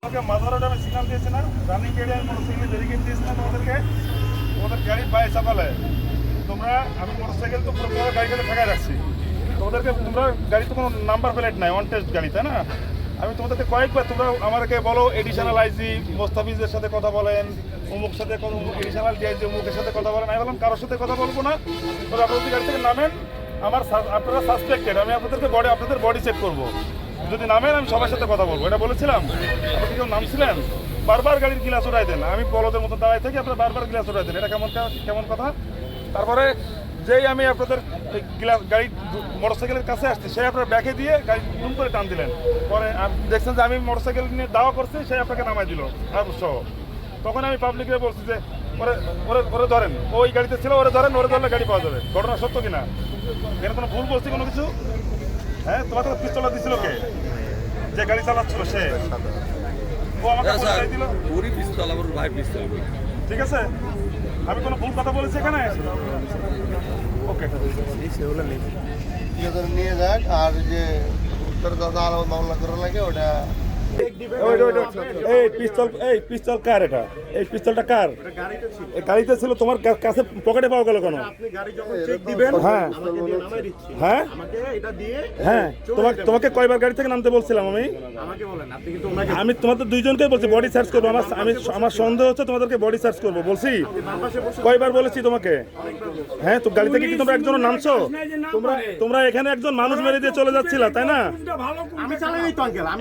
মাঝারোড আমি সিগন্যাল দিয়েছি না, রানিং গেটে আমি মোটরসাইকেল ব্যারিকেড দিয়েছি না তোমাদেরকে, তোমাদের গাড়ি বাই চাপালে তোমরা, আমি মোটরসাইকেল তো পুরো গাড়িটাকে ঠেকায় রাখছি তোমাদেরকে, তোমরা গাড়ি তো কোনো নাম্বার প্লেট নাই, অন টেস্ট গাড়ি, তাই না? আমি তোমাদেরকে কয়েকবার তোমরা আমাকে বলো এডিশনাল আইজি মোস্তাফিজের সাথে কথা বলেন, অমুক সাথে এডিশনাল ডিআইজি অমুকের সাথে কথা বলেন। আমি বললাম কারোর সাথে কথা বলবো না, তবে আপনারা যদি গাড়ি থেকে নামেন আপনারা সাসপেক্টেড, আমি আপনাদের বডি চেক করবো, যদি নামেন আমি সবার সাথে কথা বলবো, এটা বলেছিলাম। আপনি কেউ নামছিলেন, বারবার গাড়ির গ্লাস উঠাই দেন, আমি বলদের মতো দাঁড়াই থাকি, আপনারা বারবার গ্লাস উঠাই দেন, এটা কেমন কথা? তারপরে যেই আমি আপনাদের গাড়ি মোটরসাইকেলের কাছে আসছি, সে আপনার ব্যাকে দিয়ে গাড়ি দুম করে টান দিলেন, পরে দেখছেন যে আমি মোটরসাইকেল নিয়ে দাওয়া করছি, সে আপনাকে নামাই দিল আর সহ। তখন আমি পাবলিকরে বলছি যে ওরে ধরেন, ওই গাড়িতে ছিল, ওরে ধরলে গাড়ি পাওয়া যাবে। ঘটনা সত্য কিনা? এখানে কোনো ভুল বলছি কোনো কিছু? হ্যাঁ, তোমার তো পিস্তলটা দিছিল কে? যে গাড়ি চালাচ্ছিল সে, ও আমাকে দিল। ঠিক আছে, আমি কোনো ভুল কথা বলেছি এখানে? ওকে, নিয়ে যাক। আর যে উত্তর কথা আলাদা মামলা করা লাগে ওটা এই পিস্তল কার? এটা এই পিস্তলটা কার? গাড়িতে ছিল, তোমার কাছে পকেটে পাওয়া গেল কেন? হ্যাঁ হ্যাঁ হ্যাঁ, তোমাকে কয়বার গাড়ি থেকে নামতে বলছিলাম? আমি তোমাদের দুইজনকে বলছি বডি সার্চ করবো, আমার সন্দেহ হচ্ছে তোমাদেরকে বডি সার্চ করবো বলছি। কয়বার বলেছি তোমাকে? হ্যাঁ, তো গাড়ি থেকে কি তোমরা একজন নামছো? তোমরা এখানে একজন মানুষ মেরে দিয়ে চলে যাচ্ছিলা, তাই না?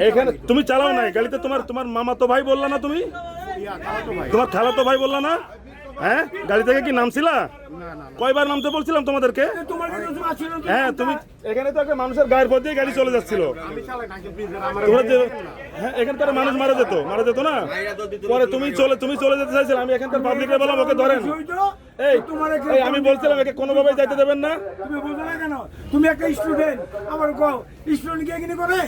এখানে তুমি চালাও নাই গাড়িতে, তোমার মামা তো ভাই বললা না, তুমি তোমার খালাতো ভাই বললা না? হ্যাঁ, গাড়ি থেকে কি নামছিলা? কয়বার নামতে বলছিলাম তোমাদেরকে? হ্যাঁ, তুমি এখানে তো একটা মানুষের গায়ের পর দিয়ে গাড়ি চলে যাচ্ছিল, হ্যাঁ, এখানকার মানুষ মারা যেত না? পরে তুমি চলে যেতে চাইছিলে, আমি এখানকার পাবলিকরে বললাম ওকে ধরেন। এই আমি বলছিলাম একে কোনোভাবে যাইতে দেবেন না। তুমি বুঝো না কেন? তুমি একটা স্টুডেন্ট, আমার স্টুডেন্ট কি এখানে করে?